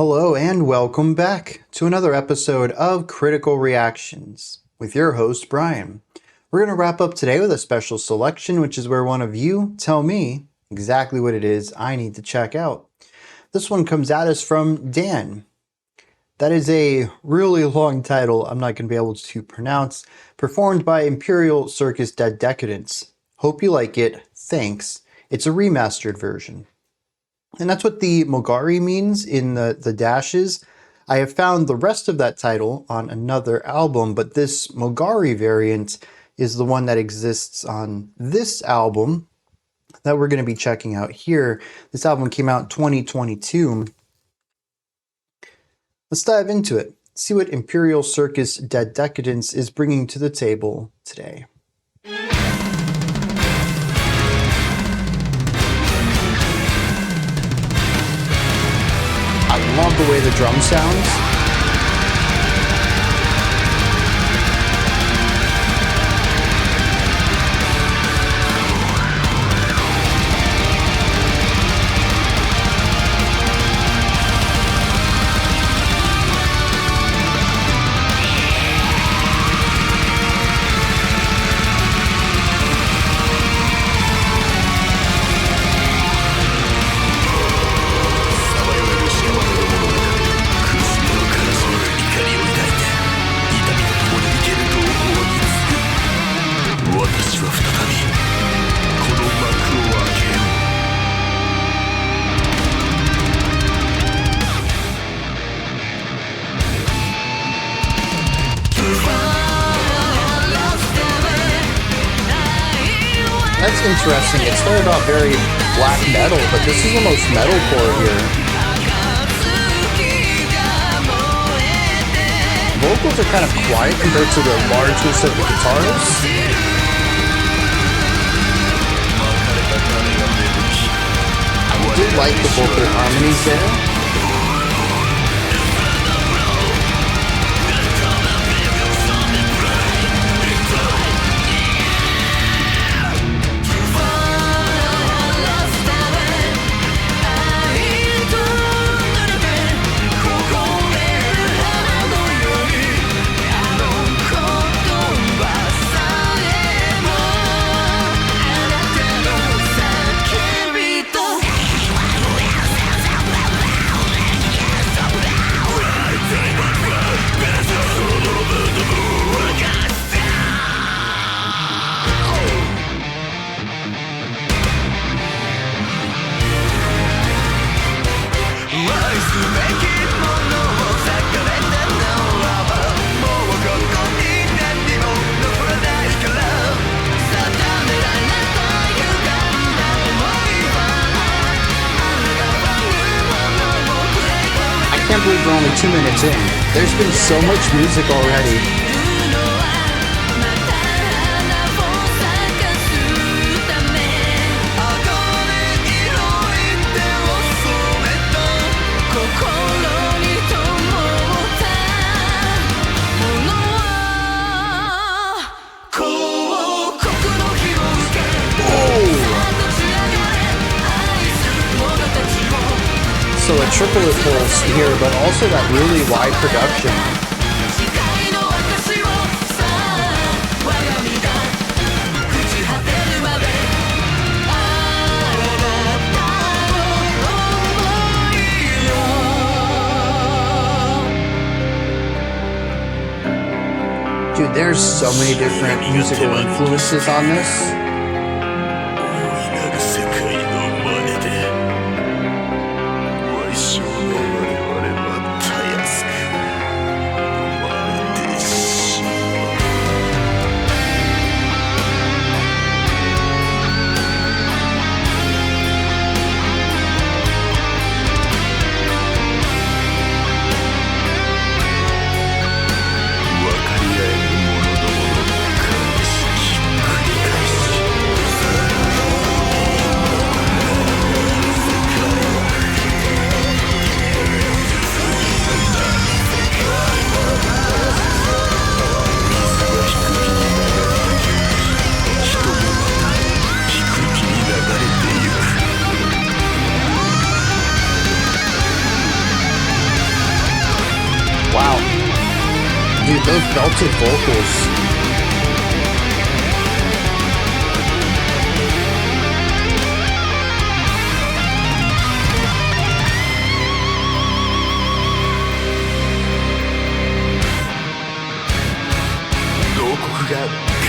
Hello and welcome back to another episode of Critical Reactions with your host, Bryan. We're going to wrap up today with a special selection, which is where one of you tell me exactly what it is I need to check out. This one comes at us from Dan. That is a really long title I'm not going to be able to pronounce, performed by Imperial Circus Dead Decadence. Hope you like it. Thanks. It's a remastered version. And that's what the Mogari means in the dashes. I have found the rest of that title on another album, but this Mogari variant is the one that exists on this album that we're going to be checking out here. This album came out in 2022. Let's dive into it. See what Imperial Circus Dead Decadence is bringing to the table today. I love the way the drum sounds. That's interesting. It started off very black metal, but this is almost metalcore here. Vocals are kind of quiet compared to the largeness of the guitars. I do like the vocal harmonies there. I can't believe we're only 2 minutes in. There's been so much music already. So a triplet pulse here, but also that really wide production. Dude, there's so many different musical influences on this. Dude, those belted vocals.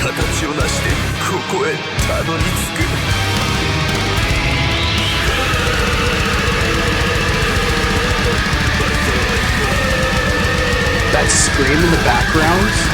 形を成してここへたどり着く That scream in the background.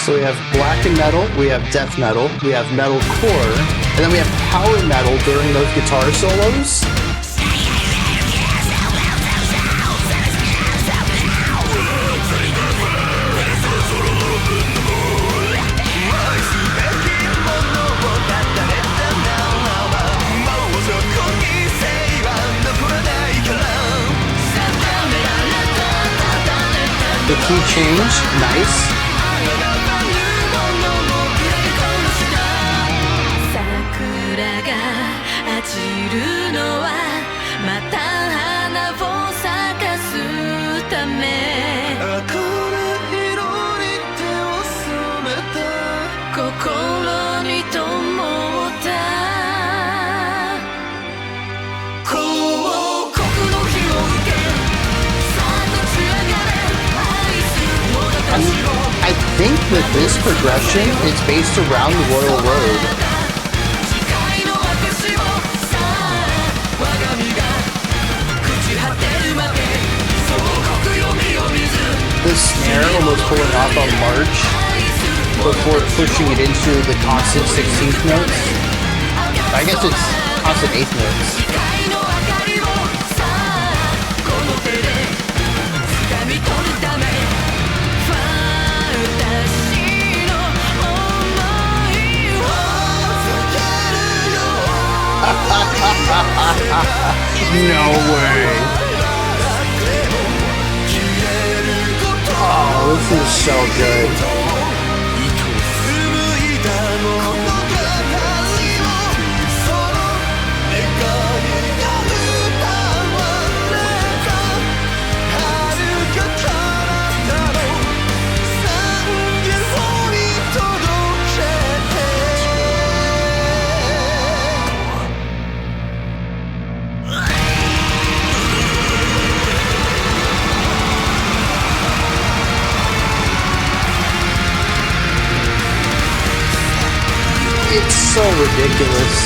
So we have black and metal, we have death metal, we have metalcore, and then we have power metal during those guitar solos. The key change, nice. I think that this progression is based around the Royal Road. The snare almost pulling off on March before pushing it into the constant 16th notes. I guess it's constant 8th notes. No way. Oh, this is so good. It's so ridiculous.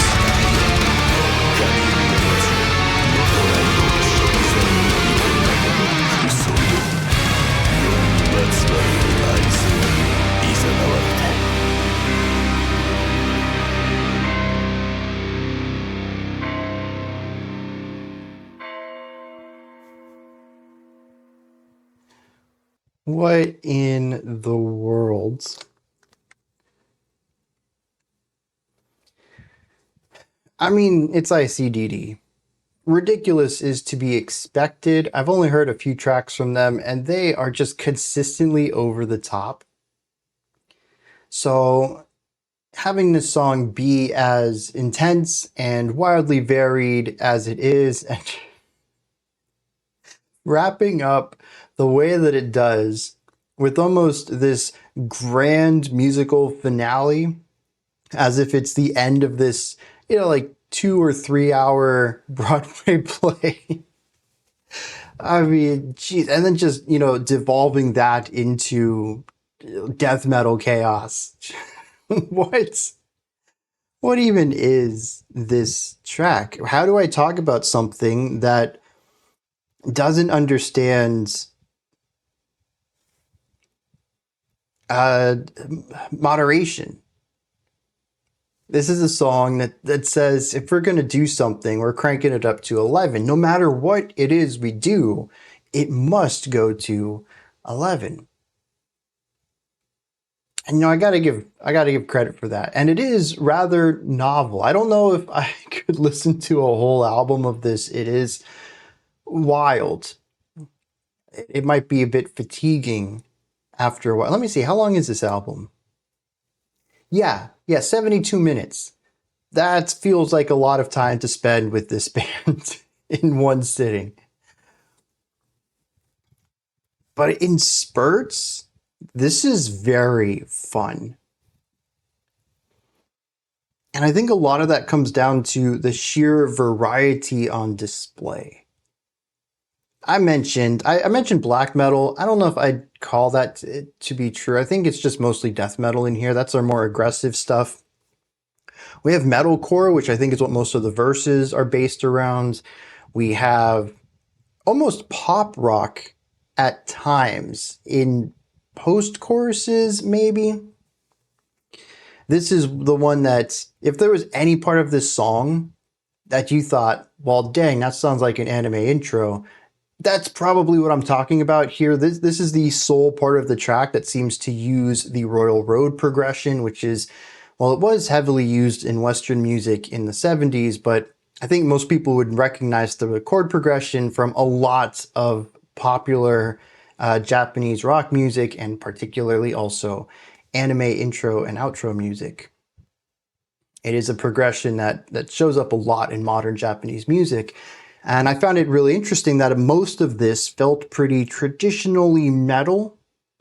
What in the world? I mean, it's ICDD. Ridiculous is to be expected. I've only heard a few tracks from them, and they are just consistently over the top. So having this song be as intense and wildly varied as it is, and wrapping up the way that it does with almost this grand musical finale, as if it's the end of this, like 2 or 3 hour Broadway play. I mean, geez, and then just, devolving that into death metal chaos. What what even is this track? How do I talk about something that doesn't understand moderation? This is a song that says if we're going to do something, we're cranking it up to 11. No matter what it is we do, it must go to 11. And I gotta give credit for that. And it is rather novel. I don't know if I could listen to a whole album of this. It is wild. It might be a bit fatiguing after a while. Let me see. How long is this album? Yeah, 72 minutes. That feels like a lot of time to spend with this band in one sitting. But in spurts, this is very fun. And I think a lot of that comes down to the sheer variety on display. I mentioned black metal. I don't know if I'd call that to be true. I think it's just mostly death metal in here. That's our more aggressive stuff. We have metalcore, which I think is what most of the verses are based around. We have almost pop rock at times in post-choruses, maybe. This is the one that, if there was any part of this song that you thought, well, dang, that sounds like an anime intro, that's probably what I'm talking about here. This is the sole part of the track that seems to use the Royal Road progression, which is, well, it was heavily used in Western music in the 70s, but I think most people would recognize the chord progression from a lot of popular Japanese rock music, and particularly also anime intro and outro music. It is a progression that shows up a lot in modern Japanese music. And I found it really interesting that most of this felt pretty traditionally metal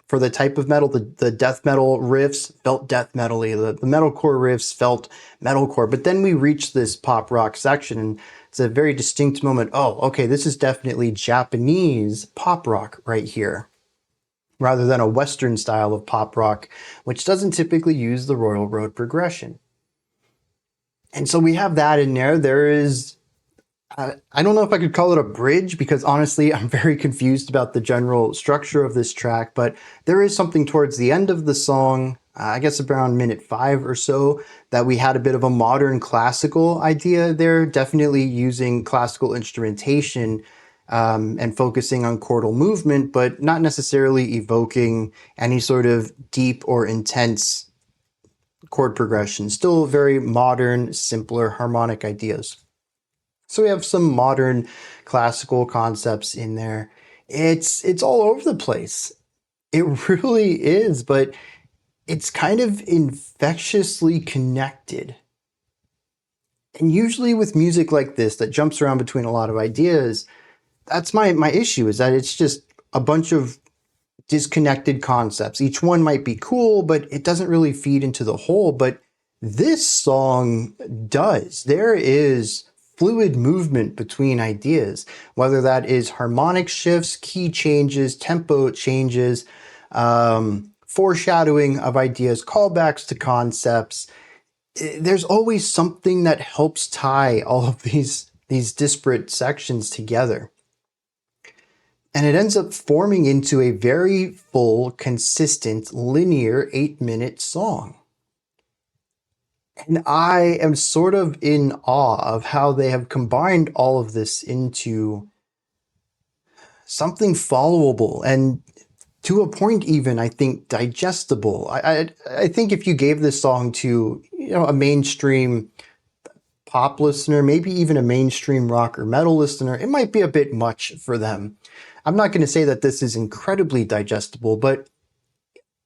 for the type of metal. The death metal riffs felt death metal-y. The metalcore riffs felt metalcore. But then we reached this pop rock section, and it's a very distinct moment. Oh, okay, this is definitely Japanese pop rock right here, rather than a Western style of pop rock, which doesn't typically use the Royal Road progression. And so we have that in there. There is, I don't know if I could call it a bridge, because honestly, I'm very confused about the general structure of this track, but there is something towards the end of the song, I guess around minute 5 or so, that we had a bit of a modern classical idea there, definitely using classical instrumentation and focusing on chordal movement, but not necessarily evoking any sort of deep or intense chord progression. Still very modern, simpler harmonic ideas. So we have some modern classical concepts in there. It's all over the place. It really is, but it's kind of infectiously connected. And usually with music like this that jumps around between a lot of ideas, that's my issue, is that it's just a bunch of disconnected concepts. Each one might be cool, but it doesn't really feed into the whole. But this song does. There is fluid movement between ideas, whether that is harmonic shifts, key changes, tempo changes, foreshadowing of ideas, callbacks to concepts. There's always something that helps tie all of these disparate sections together. And it ends up forming into a very full, consistent, linear 8-minute song. And I am sort of in awe of how they have combined all of this into something followable and, to a point even, I think, digestible. I think if you gave this song to a mainstream pop listener, maybe even a mainstream rock or metal listener, it might be a bit much for them. I'm not going to say that this is incredibly digestible, but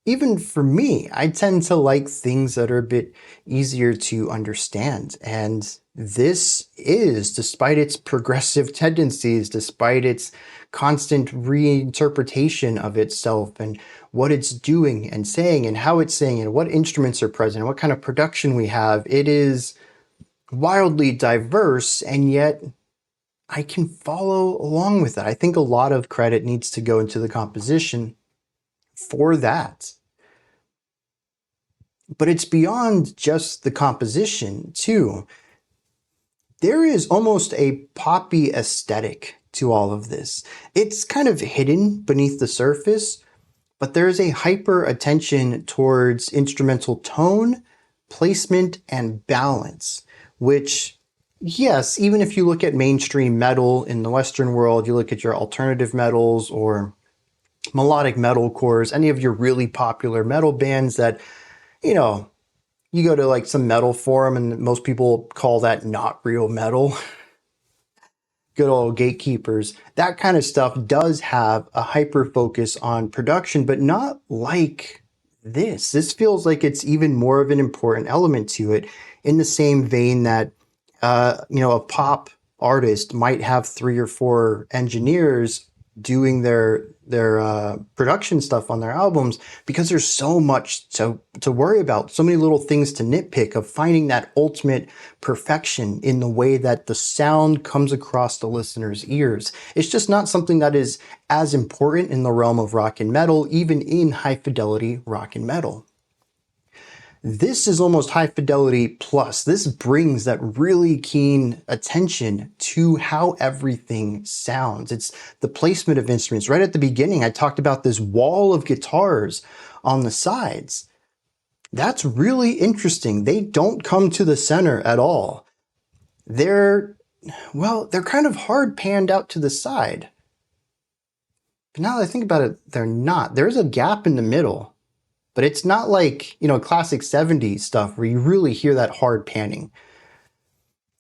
even for me, I tend to like things that are a bit easier to understand. And this is, despite its progressive tendencies, despite its constant reinterpretation of itself and what it's doing and saying and how it's saying and what instruments are present and what kind of production we have, it is wildly diverse, and yet I can follow along with that. I think a lot of credit needs to go into the composition for that. But it's beyond just the composition too. There is almost a poppy aesthetic to all of this. It's kind of hidden beneath the surface, but there is a hyper attention towards instrumental tone, placement, and balance, which, yes, even if you look at mainstream metal in the Western world, you look at your alternative metals or melodic metalcores, any of your really popular metal bands that, you know, you go to like some metal forum and most people call that not real metal. Good old gatekeepers. That kind of stuff does have a hyper focus on production, but not like this. This feels like it's even more of an important element to it, in the same vein that, a pop artist might have 3 or 4 engineers doing their production stuff on their albums, because there's so much to worry about, so many little things to nitpick of finding that ultimate perfection in the way that the sound comes across the listener's ears. It's just not something that is as important in the realm of rock and metal, even in high fidelity rock and metal. This is almost high fidelity plus. This brings that really keen attention to how everything sounds. It's the placement of instruments. Right at the beginning, I talked about this wall of guitars on the sides. That's really interesting. They don't come to the center at all. They're kind of hard panned out to the side. But now that I think about it, they're not. There's a gap in the middle. But it's not like, classic 70s stuff where you really hear that hard panning.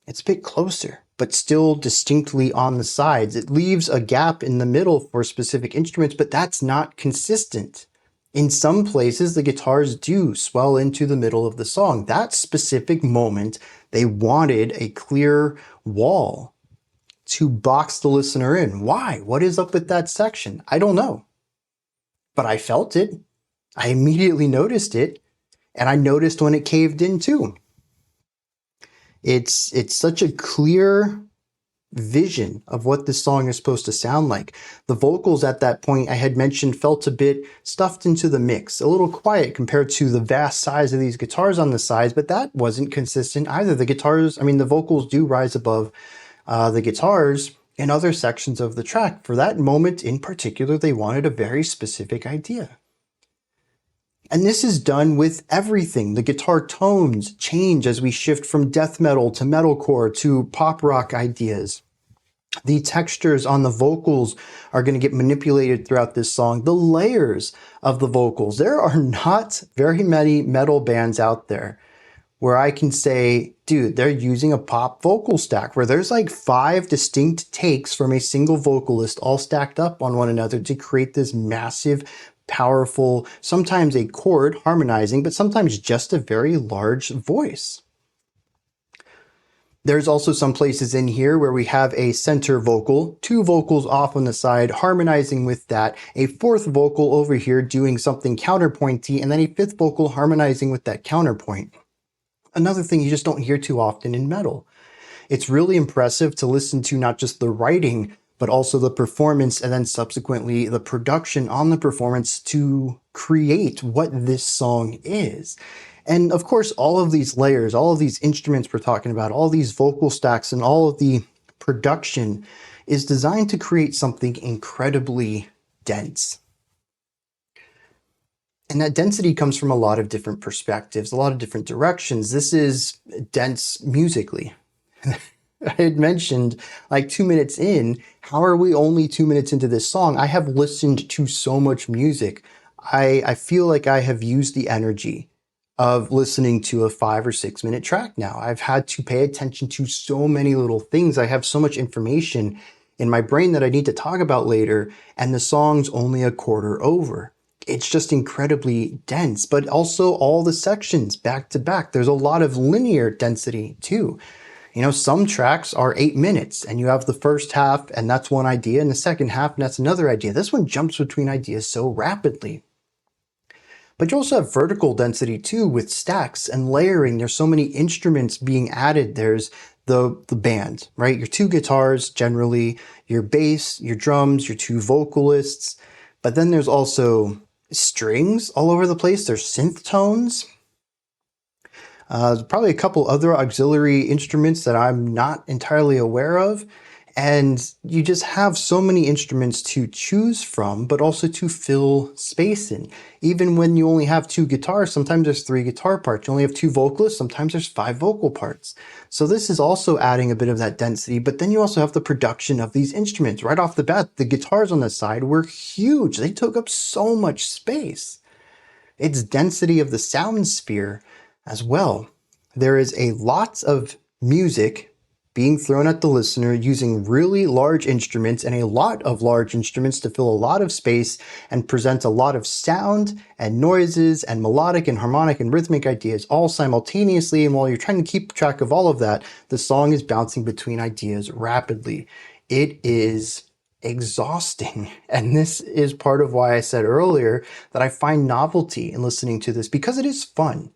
It's a bit closer, but still distinctly on the sides. It leaves a gap in the middle for specific instruments, but that's not consistent. In some places, the guitars do swell into the middle of the song. That specific moment, they wanted a clear wall to box the listener in. Why? What is up with that section? I don't know. But I felt it. I immediately noticed it, and I noticed when it caved in too. It's such a clear vision of what this song is supposed to sound like. The vocals at that point I had mentioned felt a bit stuffed into the mix, a little quiet compared to the vast size of these guitars on the sides, but that wasn't consistent either. The vocals do rise above the guitars in other sections of the track. For that moment in particular, they wanted a very specific idea. And this is done with everything. The guitar tones change as we shift from death metal to metalcore to pop rock ideas. The textures on the vocals are going to get manipulated throughout this song. The layers of the vocals. There are not very many metal bands out there where I can say, dude, they're using a pop vocal stack, where there's like 5 distinct takes from a single vocalist all stacked up on one another to create this massive, powerful, sometimes a chord harmonizing, but sometimes just a very large voice. There's also some places in here where we have a center vocal, 2 vocals off on the side harmonizing with that, a 4th vocal over here doing something counterpointy, and then a 5th vocal harmonizing with that counterpoint. Another thing you just don't hear too often in metal. It's really impressive to listen to not just the writing, but also the performance, and then subsequently the production on the performance to create what this song is. And of course, all of these layers, all of these instruments we're talking about, all these vocal stacks, and all of the production is designed to create something incredibly dense. And that density comes from a lot of different perspectives, a lot of different directions. This is dense musically. I had mentioned like 2 minutes in, how are we only 2 minutes into this song? I have listened to so much music. I feel like I have used the energy of listening to a 5 or 6 minute track now. I've had to pay attention to so many little things. I have so much information in my brain that I need to talk about later, and the song's only a quarter over. It's just incredibly dense, but also all the sections back to back. There's a lot of linear density too. Some tracks are 8 minutes and you have the first half and that's one idea, and the second half and that's another idea. This one jumps between ideas so rapidly. But you also have vertical density too, with stacks and layering. There's so many instruments being added. There's the band, right? Your 2 guitars generally, your bass, your drums, your 2 vocalists. But then there's also strings all over the place. There's synth tones. Probably a couple other auxiliary instruments that I'm not entirely aware of. And you just have so many instruments to choose from, but also to fill space in. Even when you only have two guitars, sometimes there's three guitar parts. You only have two vocalists, sometimes there's five vocal parts. So this is also adding a bit of that density, but then you also have the production of these instruments. Right off the bat, the guitars on the side were huge. They took up so much space. It's density of the sound sphere as well. There is a lot of music being thrown at the listener using really large instruments and a lot of large instruments to fill a lot of space and present a lot of sound and noises and melodic and harmonic and rhythmic ideas all simultaneously. And while you're trying to keep track of all of that, the song is bouncing between ideas rapidly. It is exhausting. And this is part of why I said earlier that I find novelty in listening to this, because it is fun.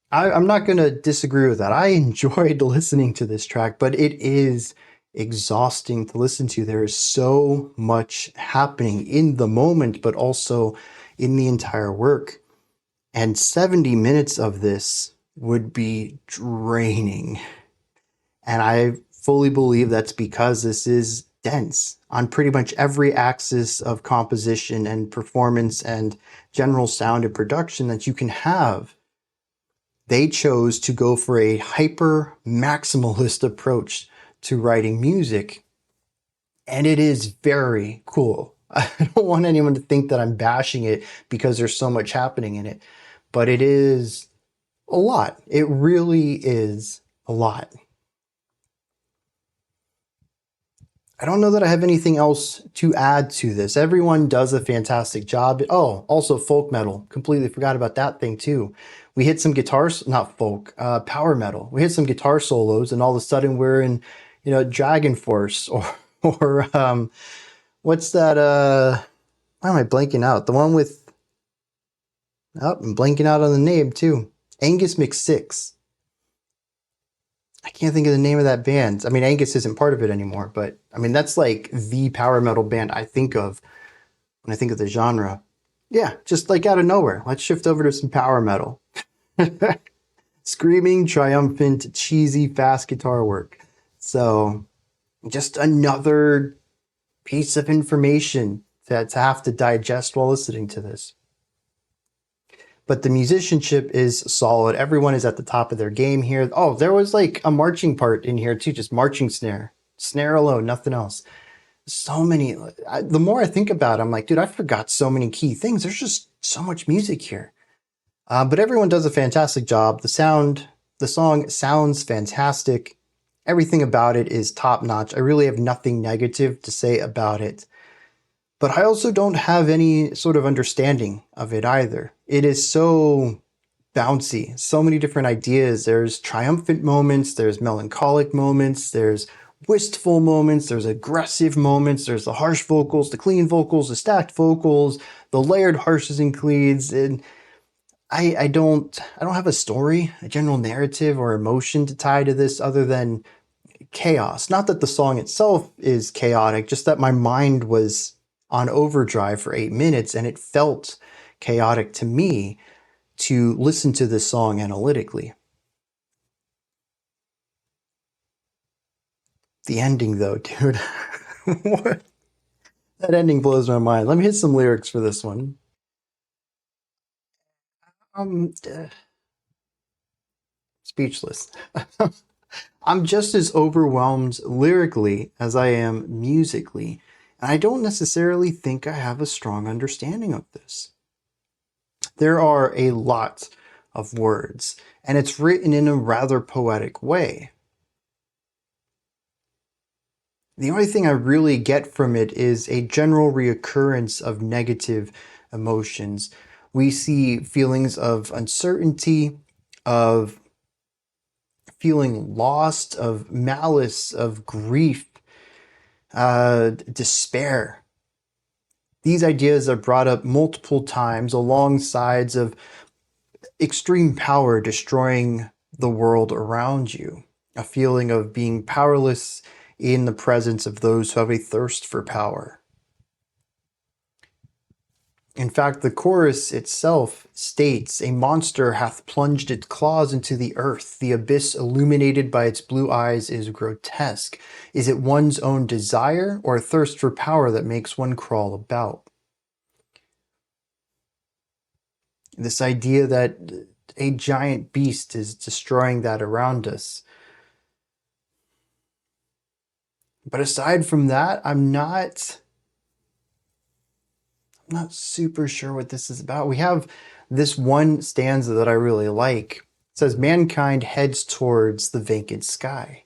I'm not going to disagree with that. I enjoyed listening to this track, but it is exhausting to listen to. There is so much happening in the moment, but also in the entire work. And 70 minutes of this would be draining. And I fully believe that's because this is dense on pretty much every axis of composition and performance and general sound and production that you can have. They chose to go for a hyper maximalist approach to writing music. And it is very cool. I don't want anyone to think that I'm bashing it because there's so much happening in it, but it is a lot. It really is a lot. I don't know that I have anything else to add to this. Everyone does a fantastic job. Oh, also folk metal. Completely forgot about that thing too. We hit some guitars, not folk, power metal. We hit some guitar solos, and all of a sudden we're in, Dragon Force or what's that? Why am I blanking out? The one with, I'm blanking out on the name too. Angus McSix. I can't think of the name of that band. I mean, Angus isn't part of it anymore, but I mean, that's like the power metal band I think of when I think of the genre. Yeah, just like out of nowhere. Let's shift over to some power metal. Screaming, triumphant, cheesy, fast guitar work. So just another piece of information to have to digest while listening to this. But the musicianship is solid. Everyone is at the top of their game here. Oh, there was like a marching part in here too, just marching snare. Snare alone, nothing else. So many. The more I think about it, I'm like, dude, I forgot so many key things. There's just so much music here. But everyone does a fantastic job. The song sounds fantastic. Everything about it is top notch. I really have nothing negative to say about it. But I also don't have any sort of understanding of it either. It is so bouncy, so many different ideas. There's triumphant moments, there's melancholic moments, there's wistful moments, there's aggressive moments, there's the harsh vocals, the clean vocals, the stacked vocals, the layered harshes and cleans. And I don't have a story, a general narrative or emotion to tie to this other than chaos. Not that the song itself is chaotic, just that my mind was on overdrive for 8 minutes, and it felt chaotic to me to listen to this song analytically. The ending, though, dude. What? That ending blows my mind. Let me hit some lyrics for this one. Speechless. I'm just as overwhelmed lyrically as I am musically. And I don't necessarily think I have a strong understanding of this. There are a lot of words, and it's written in a rather poetic way. The only thing I really get from it is a general reoccurrence of negative emotions. We see feelings of uncertainty, of feeling lost, of malice, of grief, despair. These ideas are brought up multiple times alongside of extreme power destroying the world around you. A feeling of being powerless in the presence of those who have a thirst for power. In fact, the chorus itself states, "A monster hath plunged its claws into the earth. The abyss illuminated by its blue eyes is grotesque. Is it one's own desire or a thirst for power that makes one crawl about?" This idea that a giant beast is destroying that around us. But aside from that, I'm not super sure what this is about. We have this one stanza that I really like. It says, "Mankind heads towards the vacant sky.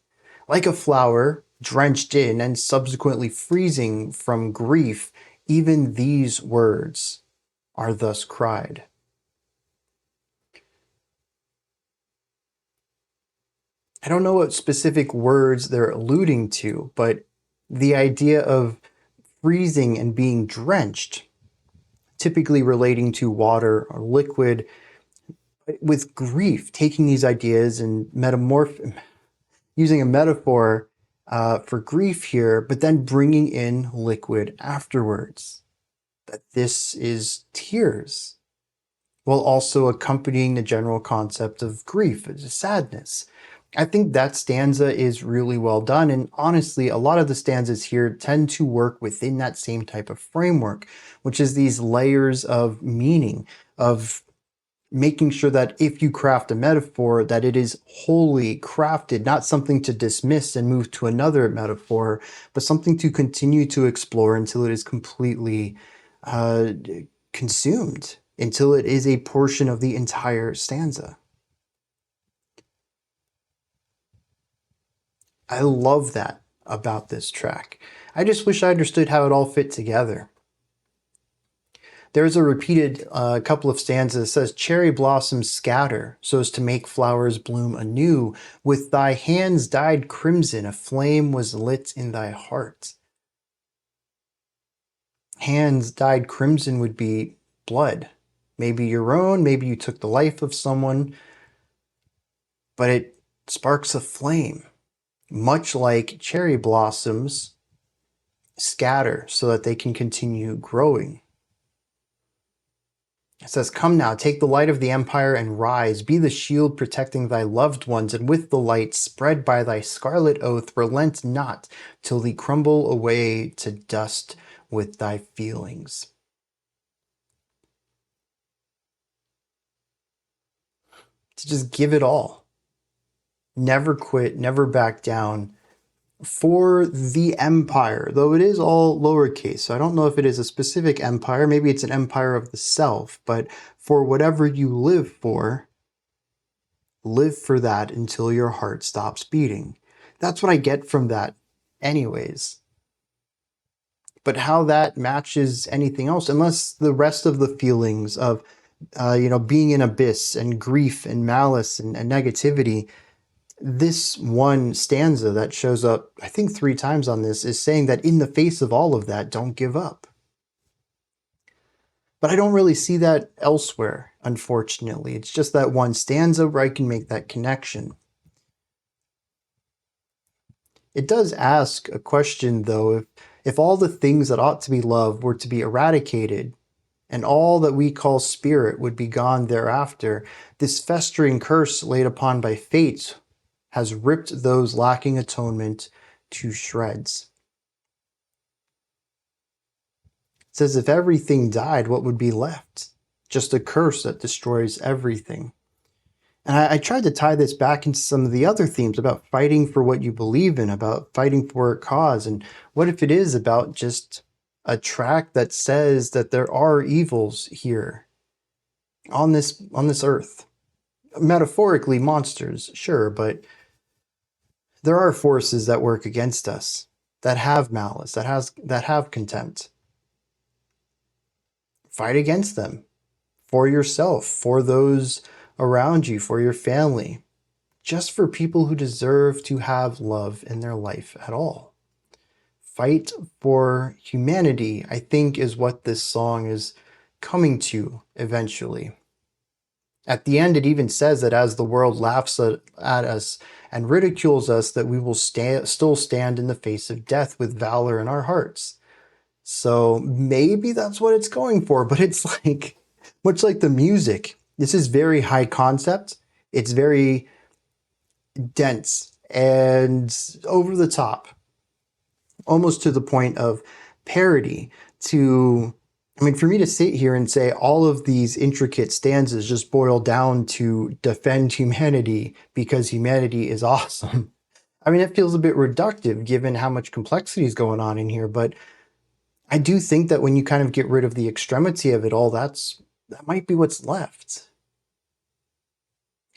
Like a flower, drenched in and subsequently freezing from grief, even these words are thus cried." I don't know what specific words they're alluding to, but the idea of freezing and being drenched, typically relating to water or liquid, with grief, taking these ideas and using a metaphor for grief here, but then bringing in liquid afterwards. That this is tears, while also accompanying the general concept of grief, sadness. I think that stanza is really well done, and honestly, a lot of the stanzas here tend to work within that same type of framework, which is these layers of meaning, of making sure that if you craft a metaphor, that it is wholly crafted, not something to dismiss and move to another metaphor, but something to continue to explore until it is completely consumed, until it is a portion of the entire stanza. I love that about this track. I just wish I understood how it all fit together. There's a repeated couple of stanzas that says, "Cherry blossoms scatter so as to make flowers bloom anew. With thy hands dyed crimson, a flame was lit in thy heart." Hands dyed crimson would be blood. Maybe your own, maybe you took the life of someone, but it sparks a flame. Much like cherry blossoms scatter so that they can continue growing. It says, "Come now, take the light of the empire and rise. Be the shield protecting thy loved ones, and with the light spread by thy scarlet oath, relent not till thee crumble away to dust with thy feelings." To just give it all. Never quit, never back down for the empire, though it is all lowercase. So I don't know if it is a specific empire. Maybe it's an empire of the self, but for whatever you live for that until your heart stops beating. That's what I get from that anyways. But how that matches anything else, unless the rest of the feelings of, being in abyss and grief and malice and negativity, this one stanza that shows up, I think 3 times on this, is saying that in the face of all of that, don't give up. But I don't really see that elsewhere, unfortunately. It's just that one stanza where I can make that connection. It does ask a question, though, if all the things that ought to be loved were to be eradicated, and all that we call spirit would be gone thereafter, this festering curse laid upon by fate has ripped those lacking atonement to shreds. It says, if everything died, what would be left? Just a curse that destroys everything. And I tried to tie this back into some of the other themes about fighting for what you believe in, about fighting for a cause. And what if it is about just a track that says that there are evils here on this earth? Metaphorically, monsters, sure, but there are forces that work against us, that have malice, that have contempt. Fight against them for yourself, for those around you, for your family, just for people who deserve to have love in their life at all. Fight for humanity, I think, is what this song is coming to eventually. At the end, it even says that as the world laughs at us and ridicules us, that we will still stand in the face of death with valor in our hearts. So maybe that's what it's going for, but it's like, much like the music, this is very high concept. It's very dense and over the top, almost to the point of parody. For me to sit here and say all of these intricate stanzas just boil down to defend humanity because humanity is awesome. It feels a bit reductive given how much complexity is going on in here, but I do think that when you kind of get rid of the extremity of it all, that might be what's left.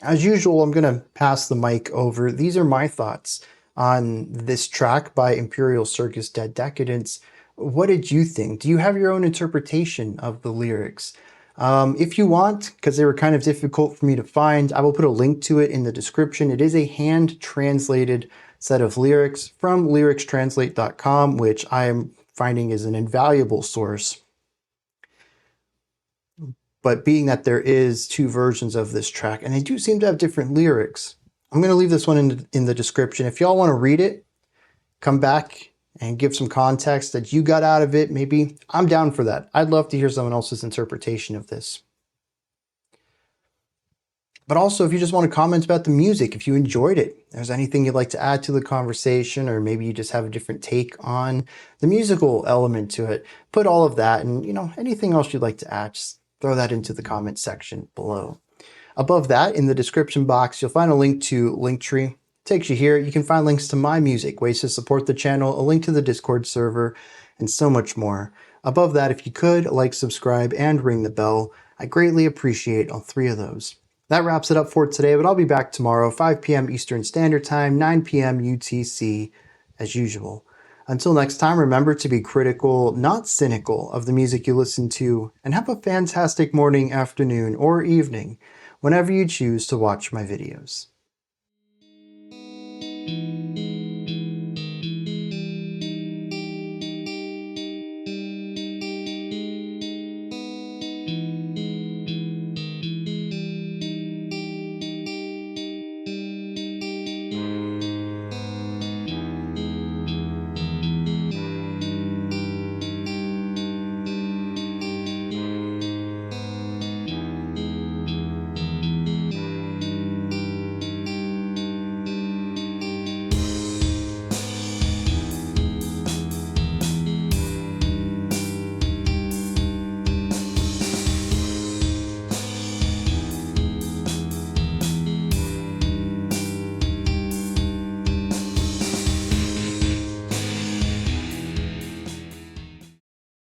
As usual, I'm going to pass the mic over. These are my thoughts on this track by Imperial Circus Dead Decadence. What did you think? Do you have your own interpretation of the lyrics? If you want, because they were kind of difficult for me to find, I will put a link to it in the description. It is a hand-translated set of lyrics from lyricstranslate.com, which I am finding is an invaluable source. But being that there is two versions of this track, and they do seem to have different lyrics, I'm going to leave this one in the description. If y'all want to read it, come back and give some context that you got out of it. Maybe I'm down for that. I'd love to hear someone else's interpretation of this. But also, if you just want to comment about the music, if you enjoyed it, if there's anything you'd like to add to the conversation, or maybe you just have a different take on the musical element to it, put all of that, and anything else you'd like to add, just throw that into the comment section below. Above that, in the description box, you'll find a link to Linktree. Takes you here. You can find links to my music, ways to support the channel, a link to the Discord server, and so much more. Above that, if you could, like, subscribe, and ring the bell. I greatly appreciate all three of those. That wraps it up for today, but I'll be back tomorrow, 5 p.m. Eastern Standard Time, 9 p.m. UTC, as usual. Until next time, remember to be critical, not cynical, of the music you listen to, and have a fantastic morning, afternoon, or evening, whenever you choose to watch my videos.